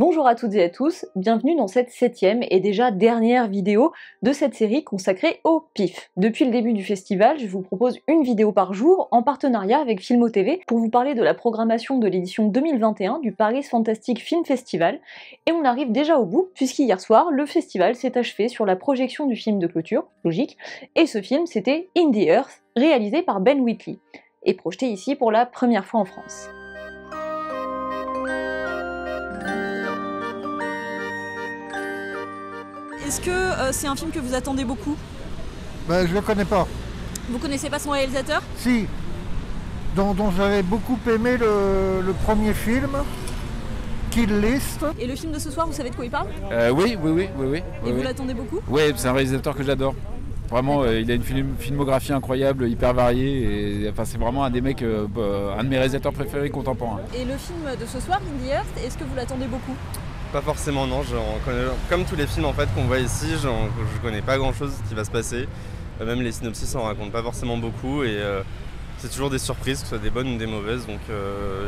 Bonjour à toutes et à tous, bienvenue dans cette 7e et déjà dernière vidéo de cette série consacrée au PIF. Depuis le début du festival, je vous propose une vidéo par jour en partenariat avec Filmo TV pour vous parler de la programmation de l'édition 2021 du Paris Fantastic Film Festival. Et on arrive déjà au bout, puisqu'hier soir, le festival s'est achevé sur la projection du film de clôture, logique, et ce film c'était In the Earth, réalisé par Ben Wheatley, et projeté ici pour la première fois en France. Est-ce que c'est un film que vous attendez beaucoup? Je le connais pas. Vous connaissez pas son réalisateur? Si, dont j'avais beaucoup aimé le premier film, Kill List. Et le film de ce soir, vous savez de quoi il parle? Oui. Et vous l'attendez beaucoup? Oui, c'est un réalisateur que j'adore. Vraiment, il a une filmographie incroyable, hyper variée. Et, enfin, c'est vraiment un des mecs, un de mes réalisateurs préférés contemporains. Et le film de ce soir, In the Earth, est-ce que vous l'attendez beaucoup? Pas forcément, non. Comme tous les films en fait qu'on voit ici, je connais pas grand chose qui va se passer. Même les synopsis en racontent pas forcément beaucoup et c'est toujours des surprises, que ce soit des bonnes ou des mauvaises, donc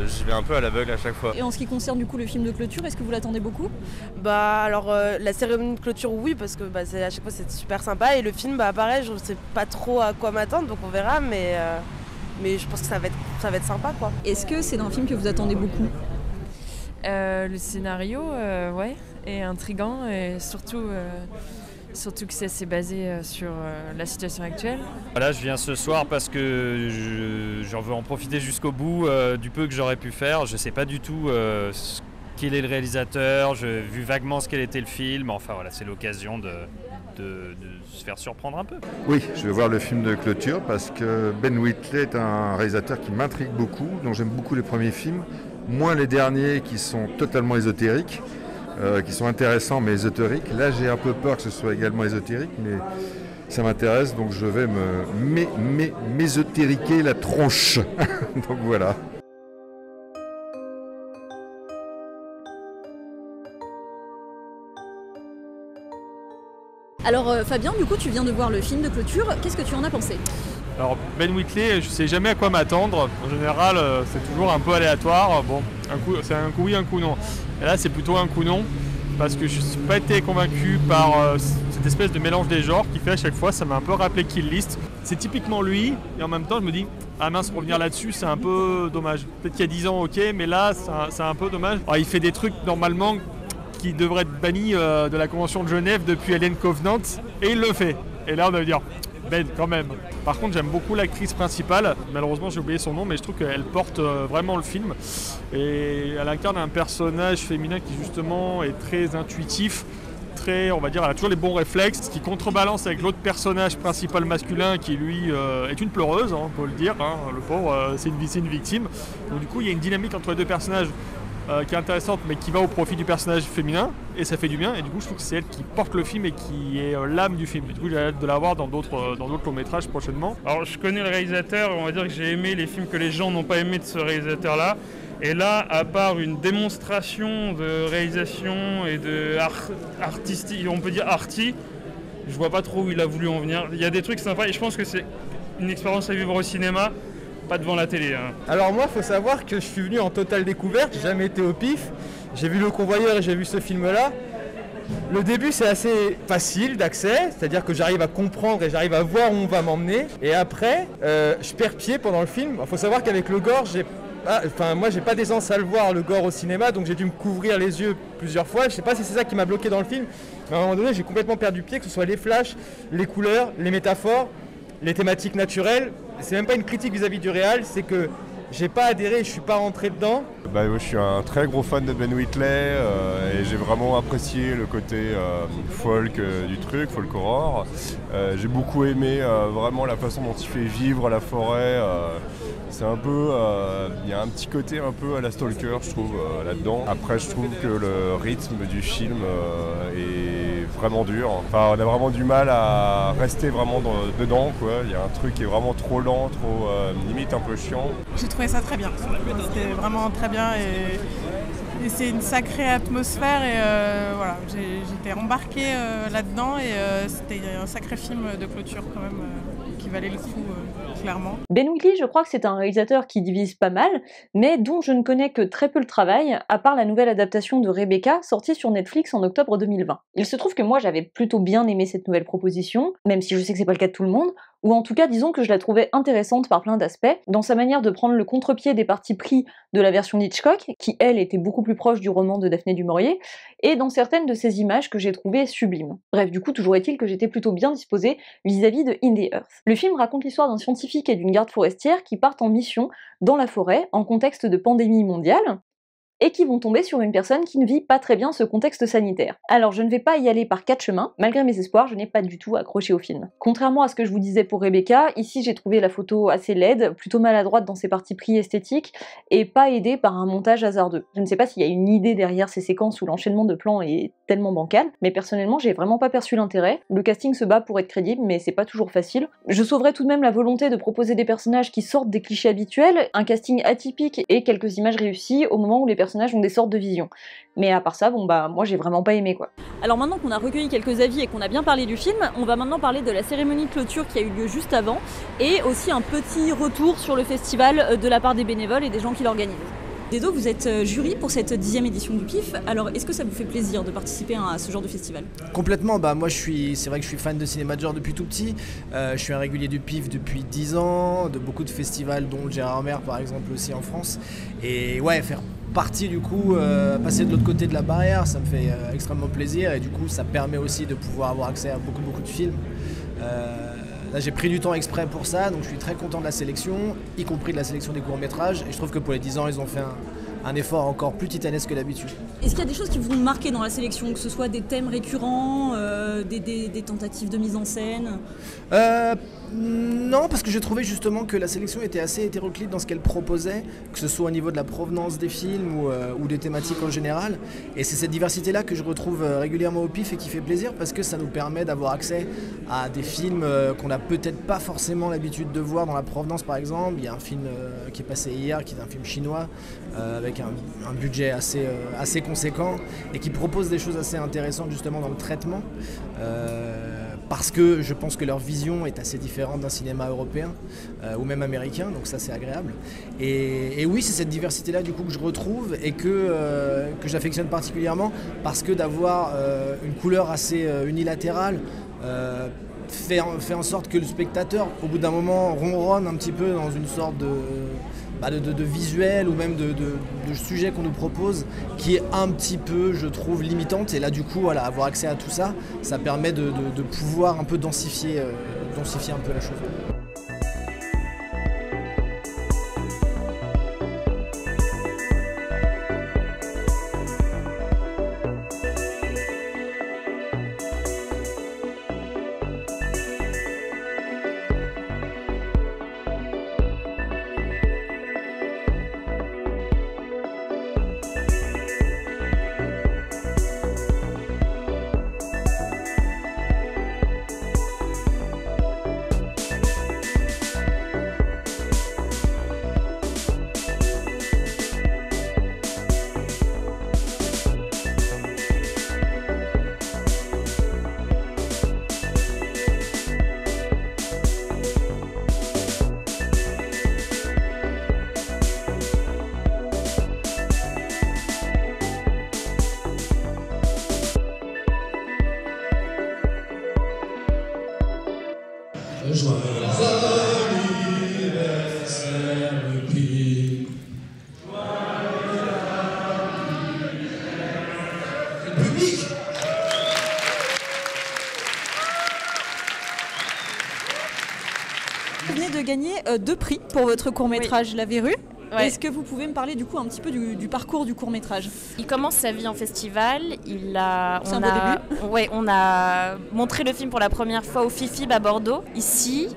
j'y vais un peu à l'aveugle à chaque fois. Et en ce qui concerne du coup le film de clôture, est-ce que vous l'attendez beaucoup? La cérémonie de clôture, oui, parce que à chaque fois c'est super sympa, et le film, pareil, je sais pas trop à quoi m'attendre, donc on verra, mais je pense que ça va être sympa, quoi. Est-ce que c'est un film que vous attendez beaucoup? Le scénario, ouais, est intriguant, et surtout que c'est basé sur la situation actuelle. Voilà, je viens ce soir parce que j'en veux en profiter jusqu'au bout du peu que j'aurais pu faire. Je sais pas du tout quel est le réalisateur, j'ai vu vaguement ce qu'elle était le film. Enfin voilà, c'est l'occasion de se faire surprendre un peu. Oui, je vais voir le film de clôture parce que Ben Wheatley est un réalisateur qui m'intrigue beaucoup, dont j'aime beaucoup les premiers films, moins les derniers qui sont totalement ésotériques. Qui sont intéressants mais ésotériques. Là j'ai un peu peur que ce soit également ésotérique, mais ça m'intéresse, donc je vais m'ésotériquer la tronche. Donc voilà. Alors Fabien, du coup tu viens de voir le film de clôture, qu'est-ce que tu en as pensé? Alors Ben Wheatley, je sais jamais à quoi m'attendre. En général, c'est toujours un peu aléatoire. Bon, c'est un coup oui, un coup non. Et là, c'est plutôt un coup non, parce que je n'ai pas été convaincu par cette espèce de mélange des genres qui fait à chaque fois, ça m'a un peu rappelé Kill List. C'est typiquement lui, et en même temps, je me dis, ah mince, revenir là-dessus, c'est un peu dommage. Peut-être qu'il y a 10 ans, ok, mais là, c'est un peu dommage. Alors, il fait des trucs normalement qui devraient être bannis de la Convention de Genève depuis Alien Covenant, et il le fait. Et là, on va dire, Ben, quand même. Par contre, j'aime beaucoup l'actrice principale. Malheureusement, j'ai oublié son nom, mais je trouve qu'elle porte vraiment le film. Et elle incarne un personnage féminin qui, justement, est très intuitif. Très, on va dire, elle a toujours les bons réflexes, ce qui contrebalance avec l'autre personnage principal masculin qui, lui, est une pleureuse, on peut le dire. Le pauvre, c'est une victime. Donc, du coup, il y a une dynamique entre les deux personnages qui est intéressante, mais qui va au profit du personnage féminin, et ça fait du bien. Et du coup, je trouve que c'est elle qui porte le film et qui est l'âme du film. Et du coup, j'ai hâte de la voir dans d'autres longs métrages prochainement. Alors, je connais le réalisateur, on va dire que j'ai aimé les films que les gens n'ont pas aimé de ce réalisateur-là. Et là, à part une démonstration de réalisation et de artistique, on peut dire arty, je vois pas trop où il a voulu en venir. Il y a des trucs sympas et je pense que c'est une expérience à vivre au cinéma. Pas devant la télé. Alors moi, faut savoir que je suis venu en totale découverte, j'ai jamais été au PIF. J'ai vu Le Convoyeur et j'ai vu ce film-là. Le début, c'est assez facile d'accès, c'est-à-dire que j'arrive à comprendre et j'arrive à voir où on va m'emmener. Et après, je perds pied pendant le film. Il faut savoir qu'avec le gore, moi, j'ai pas d'aisance à le voir, le gore au cinéma, donc j'ai dû me couvrir les yeux plusieurs fois. Je sais pas si c'est ça qui m'a bloqué dans le film, mais à un moment donné, j'ai complètement perdu pied, que ce soit les flashs, les couleurs, les métaphores, les thématiques naturelles. C'est même pas une critique vis-à-vis du réal, c'est que j'ai pas adhéré, je suis pas rentré dedans. Je suis un très gros fan de Ben Wheatley et j'ai vraiment apprécié le côté folk du truc, folk horror. J'ai beaucoup aimé vraiment la façon dont il fait vivre la forêt. C'est un peu, il y a un petit côté un peu à la Stalker, je trouve, là-dedans. Après, je trouve que le rythme du film est vraiment dur. Enfin, on a vraiment du mal à rester vraiment dedans, quoi. Il y a un truc qui est vraiment trop lent, trop limite un peu chiant. J'ai trouvé ça très bien. C'était vraiment très bien et c'est une sacrée atmosphère et voilà, j'étais embarquée là-dedans et c'était un sacré film de clôture quand même qui valait le coup, clairement. Ben Wheatley, je crois que c'est un réalisateur qui divise pas mal, mais dont je ne connais que très peu le travail, à part la nouvelle adaptation de Rebecca, sortie sur Netflix en octobre 2020. Il se trouve que moi j'avais plutôt bien aimé cette nouvelle proposition, même si je sais que c'est pas le cas de tout le monde, ou en tout cas disons que je la trouvais intéressante par plein d'aspects, dans sa manière de prendre le contre-pied des partis pris de la version d'Hitchcock, qui elle était beaucoup plus proche du roman de Daphné du Maurier, et dans certaines de ces images que j'ai trouvées sublimes. Bref, du coup, toujours est-il que j'étais plutôt bien disposée vis-à-vis de In the Earth. Le film raconte l'histoire d'un scientifique et d'une garde forestière qui partent en mission dans la forêt, en contexte de pandémie mondiale, et qui vont tomber sur une personne qui ne vit pas très bien ce contexte sanitaire. Alors je ne vais pas y aller par 4 chemins, malgré mes espoirs, je n'ai pas du tout accroché au film. Contrairement à ce que je vous disais pour Rebecca, ici j'ai trouvé la photo assez laide, plutôt maladroite dans ses partis pris esthétiques, et pas aidée par un montage hasardeux. Je ne sais pas s'il y a une idée derrière ces séquences où l'enchaînement de plans est tellement bancal, mais personnellement j'ai vraiment pas perçu l'intérêt. Le casting se bat pour être crédible, mais c'est pas toujours facile. Je sauverais tout de même la volonté de proposer des personnages qui sortent des clichés habituels, un casting atypique et quelques images réussies au moment où les personnages ont des sortes de visions. Mais à part ça, bon bah moi j'ai vraiment pas aimé quoi. Alors maintenant qu'on a recueilli quelques avis et qu'on a bien parlé du film, on va maintenant parler de la cérémonie de clôture qui a eu lieu juste avant, et aussi un petit retour sur le festival de la part des bénévoles et des gens qui l'organisent. Dedo, vous êtes jury pour cette 10e édition du PIF, alors est-ce que ça vous fait plaisir de participer à ce genre de festival? Complètement, bah moi c'est vrai que je suis fan de cinéma de genre depuis tout petit, je suis un régulier du PIF depuis 10 ans, de beaucoup de festivals dont le Gérard Mer par exemple aussi en France, et ouais, faire partie du coup, passer de l'autre côté de la barrière, ça me fait extrêmement plaisir, et du coup ça permet aussi de pouvoir avoir accès à beaucoup de films. Là j'ai pris du temps exprès pour ça, donc je suis très content de la sélection, y compris de la sélection des courts-métrages, et je trouve que pour les 10 ans ils ont fait un effort encore plus titanesque que d'habitude. Est-ce qu'il y a des choses qui vous ont marqué dans la sélection, que ce soit des thèmes récurrents, des tentatives de mise en scène? Non, parce que j'ai trouvé justement que la sélection était assez hétéroclite dans ce qu'elle proposait, que ce soit au niveau de la provenance des films ou des thématiques en général. Et c'est cette diversité-là que je retrouve régulièrement au PIF et qui fait plaisir parce que ça nous permet d'avoir accès à des films qu'on n'a peut-être pas forcément l'habitude de voir dans la provenance par exemple. Il y a un film qui est passé hier, qui est un film chinois, avec un budget assez conséquent et qui propose des choses assez intéressantes justement dans le traitement. Parce que je pense que leur vision est assez différente d'un cinéma européen ou même américain, donc ça c'est agréable. Et oui, c'est cette diversité-là du coup que je retrouve et que j'affectionne particulièrement parce que d'avoir une couleur assez unilatérale fait en sorte que le spectateur, au bout d'un moment, ronronne un petit peu dans une sorte de visuel ou même de sujet qu'on nous propose qui est un petit peu, je trouve, limitante. Et là, du coup, voilà, avoir accès à tout ça, ça permet de pouvoir un peu densifier un peu la chose. Vous venez de gagner 2 prix pour votre court-métrage La Verrue. Ouais. Est-ce que vous pouvez me parler du coup un petit peu du parcours du court-métrage? Il commence sa vie en festival. C'est un beau début. Ouais, on a montré le film pour la première fois au FIFIB à Bordeaux, ici.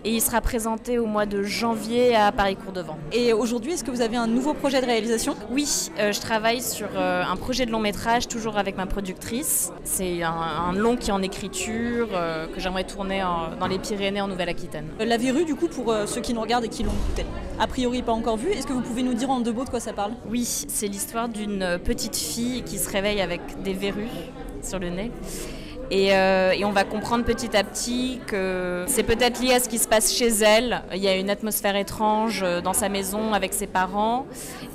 Et il sera présenté au mois de janvier à Paris-Cours-Devant. Et aujourd'hui, est-ce que vous avez un nouveau projet de réalisation? Oui, je travaille sur un projet de long métrage, toujours avec ma productrice. C'est un long qui est en écriture, que j'aimerais tourner dans les Pyrénées, en Nouvelle-Aquitaine. La Verrue, du coup, pour ceux qui nous regardent et qui l'ont peut-être a priori pas encore vu, est-ce que vous pouvez nous dire en 2 mots de quoi ça parle? Oui, c'est l'histoire d'une petite fille qui se réveille avec des verrues sur le nez. Et on va comprendre petit à petit que c'est peut-être lié à ce qui se passe chez elle. Il y a une atmosphère étrange dans sa maison avec ses parents.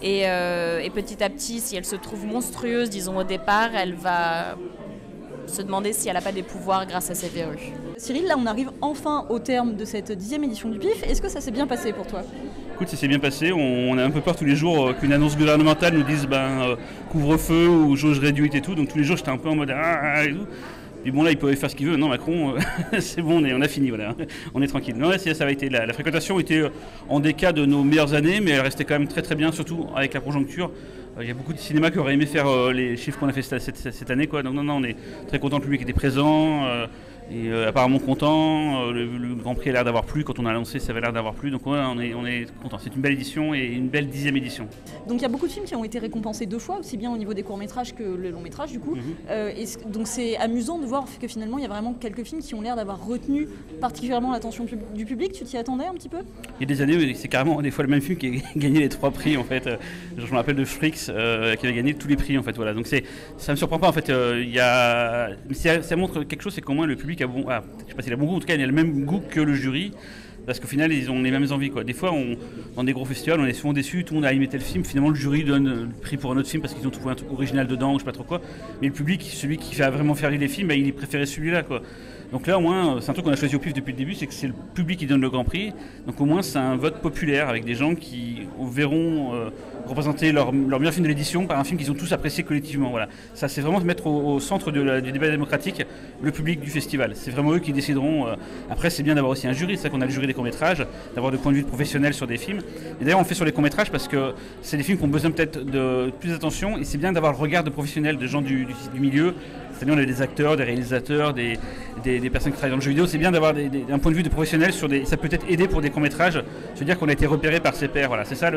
Et petit à petit, si elle se trouve monstrueuse, disons au départ, elle va se demander si elle n'a pas des pouvoirs grâce à ses verrues. Cyril, là on arrive enfin au terme de cette 10e édition du PIF. Est-ce que ça s'est bien passé pour toi ? Écoute, ça s'est bien passé. On a un peu peur tous les jours qu'une annonce gouvernementale nous dise couvre-feu ou jauge réduite et tout. Donc tous les jours j'étais un peu en mode et tout. Puis bon là il pouvait faire ce qu'il veut. Non Macron, c'est bon, on a fini, voilà. On est tranquille. Non, ça va été la fréquentation était en décas de nos meilleures années, mais elle restait quand même très très bien, surtout avec la conjoncture. Il y a beaucoup de cinémas qui auraient aimé faire les chiffres qu'on a fait cette année, quoi. Donc non, on est très content, le public était présent. Et apparemment content, le Grand Prix a l'air d'avoir plu, quand on a annoncé ça avait l'air d'avoir plu, donc ouais, on est content. C'est une belle édition et une belle 10e édition. Donc il y a beaucoup de films qui ont été récompensés 2 fois, aussi bien au niveau des courts-métrages que le long-métrage du coup. Donc c'est amusant de voir que finalement il y a vraiment quelques films qui ont l'air d'avoir retenu particulièrement l'attention du public. Tu t'y attendais un petit peu ? Il y a des années, c'est carrément des fois le même film qui a gagné les 3 prix en fait. Je me rappelle de Fricks qui avait gagné tous les prix en fait. Voilà. Donc ça me surprend pas en fait. Ça montre quelque chose, c'est qu'au moins le public a je sais pas s'il a bon goût, en tout cas il a le même goût que le jury, parce qu'au final ils ont les mêmes envies, quoi. Des fois dans des gros festivals on est souvent déçus, tout le monde a aimé tel film, finalement le jury donne le prix pour un autre film parce qu'ils ont trouvé un truc original dedans ou je sais pas trop quoi, mais le public, celui qui fait vraiment faire les films, il préférait celui-là, quoi. Donc là au moins c'est un truc qu'on a choisi au PIF depuis le début, c'est que c'est le public qui donne le Grand Prix, donc au moins c'est un vote populaire avec des gens qui verront représenter leur meilleur film de l'édition par un film qu'ils ont tous apprécié collectivement. Voilà. Ça c'est vraiment de mettre au centre du débat démocratique le public du festival. C'est vraiment eux qui décideront. Après c'est bien d'avoir aussi un jury, c'est vrai qu'on a le jury des courts-métrages, d'avoir des points de vue professionnels sur des films. Et d'ailleurs on fait sur les courts-métrages parce que c'est des films qui ont besoin peut-être de plus d'attention et c'est bien d'avoir le regard de professionnels, de gens du milieu. C'est-à-dire on a des acteurs, des réalisateurs, des personnes qui travaillent dans le jeu vidéo. C'est bien d'avoir un point de vue de professionnels sur ça peut être aider pour des courts-métrages. Je veux dire qu'on a été repéré par ses pairs. Voilà, c'est ça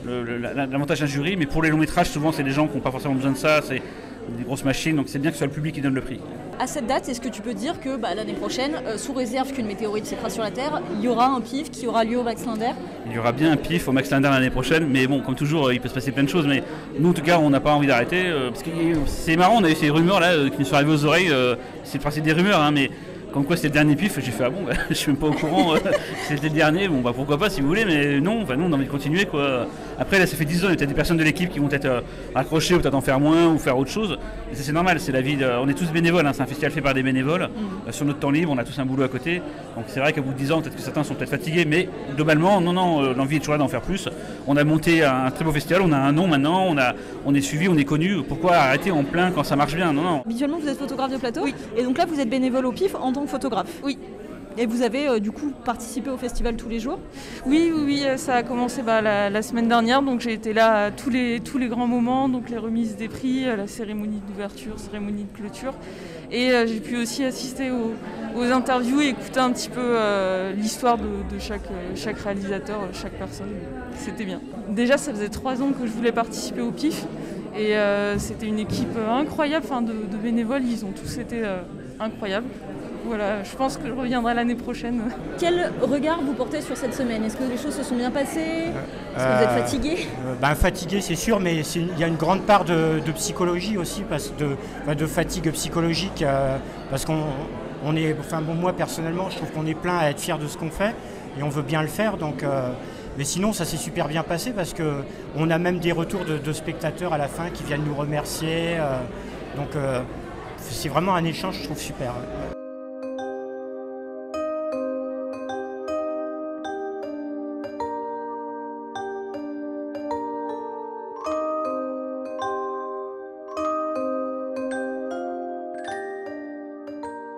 l'avantage d'un jury, mais pour les longs métrages, souvent c'est des gens qui n'ont pas forcément besoin de ça, c'est des grosses machines, donc c'est bien que ce soit le public qui donne le prix. À cette date, est-ce que tu peux dire que l'année prochaine, sous réserve qu'une météorite s'écrase sur la Terre, il y aura un PIF qui aura lieu au Max Linder ? Il y aura bien un PIF au Max Linder l'année prochaine, mais bon, comme toujours, il peut se passer plein de choses, mais nous en tout cas, on n'a pas envie d'arrêter, parce que c'est marrant, on avait ces rumeurs là qui nous sont arrivées aux oreilles, c'est des rumeurs, hein, mais comme quoi c'était le dernier PIF, j'ai fait je suis même pas au courant, c'était le dernier, pourquoi pas si vous voulez, mais non, nous on a envie de continuer, quoi. Après là ça fait 10 ans, il y a peut-être des personnes de l'équipe qui vont être accrochées ou peut-être en faire moins ou faire autre chose, et ça c'est normal, c'est la vie, on est tous bénévoles, hein, c'est un festival fait par des bénévoles, sur notre temps libre on a tous un boulot à côté, donc c'est vrai qu'au bout de 10 ans peut-être que certains sont peut-être fatigués, mais globalement l'envie est toujours là d'en faire plus. On a monté un très beau festival, on a un nom maintenant, on est suivi, on est connu, pourquoi arrêter en plein quand ça marche bien? Non. Habituellement vous êtes photographe de plateau, oui. Et donc là vous êtes bénévole au PIF en tant que photographe. Oui. Et vous avez du coup participé au festival tous les jours ? Oui, ça a commencé la semaine dernière, donc j'ai été là à tous les grands moments, donc les remises des prix, la cérémonie d'ouverture, cérémonie de clôture, et j'ai pu aussi assister aux interviews et écouter un petit peu l'histoire de chaque réalisateur, chaque personne. C'était bien. Déjà ça faisait 3 ans que je voulais participer au PIF, et c'était une équipe incroyable, de bénévoles, ils ont tous été incroyables. Voilà, je pense que je reviendrai l'année prochaine. Quel regard vous portez sur cette semaine ? Est-ce que les choses se sont bien passées ? Est-ce que vous êtes fatigué ? Fatigué c'est sûr, mais il y a une grande part de psychologie aussi, de fatigue psychologique, parce qu'on est, moi personnellement je trouve qu'on est plein à être fiers de ce qu'on fait et on veut bien le faire, donc mais sinon ça s'est super bien passé parce qu'on a même des retours de spectateurs à la fin qui viennent nous remercier, donc c'est vraiment un échange je trouve super.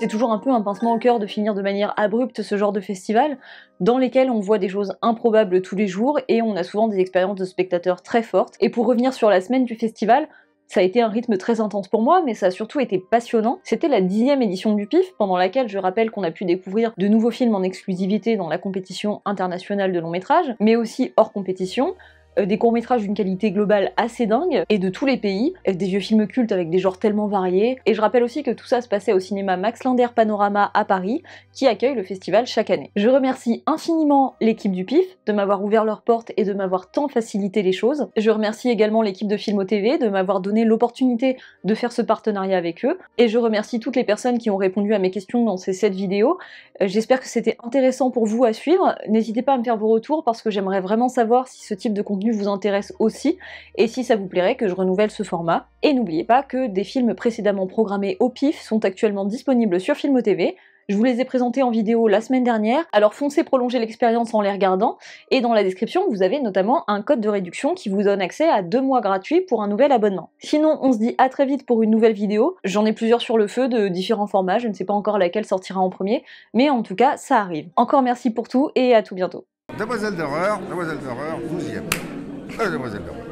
C'est toujours un peu un pincement au cœur de finir de manière abrupte ce genre de festival, dans lesquels on voit des choses improbables tous les jours et on a souvent des expériences de spectateurs très fortes. Et pour revenir sur la semaine du festival, ça a été un rythme très intense pour moi, mais ça a surtout été passionnant. C'était la 10e édition du PIF, pendant laquelle je rappelle qu'on a pu découvrir de nouveaux films en exclusivité dans la compétition internationale de long métrage, mais aussi hors compétition. des courts-métrages d'une qualité globale assez dingue, et de tous les pays, des vieux films cultes avec des genres tellement variés. Et je rappelle aussi que tout ça se passait au cinéma Max Linder Panorama à Paris, qui accueille le festival chaque année. Je remercie infiniment l'équipe du PIF de m'avoir ouvert leurs portes et de m'avoir tant facilité les choses. Je remercie également l'équipe de Filmo TV de m'avoir donné l'opportunité de faire ce partenariat avec eux. Et je remercie toutes les personnes qui ont répondu à mes questions dans ces 7 vidéos. J'espère que c'était intéressant pour vous à suivre. N'hésitez pas à me faire vos retours parce que j'aimerais vraiment savoir si ce type de contenu vous intéresse aussi et si ça vous plairait que je renouvelle ce format. Et n'oubliez pas que des films précédemment programmés au PIF sont actuellement disponibles sur Filmo TV. Je vous les ai présentés en vidéo la semaine dernière, alors foncez prolonger l'expérience en les regardant, et dans la description vous avez notamment un code de réduction qui vous donne accès à 2 mois gratuits pour un nouvel abonnement. Sinon on se dit à très vite pour une nouvelle vidéo, j'en ai plusieurs sur le feu de différents formats, je ne sais pas encore laquelle sortira en premier, mais en tout cas ça arrive. Encore merci pour tout et à tout bientôt. Demoiselle d'horreur, 12e. Demoiselle d'horreur.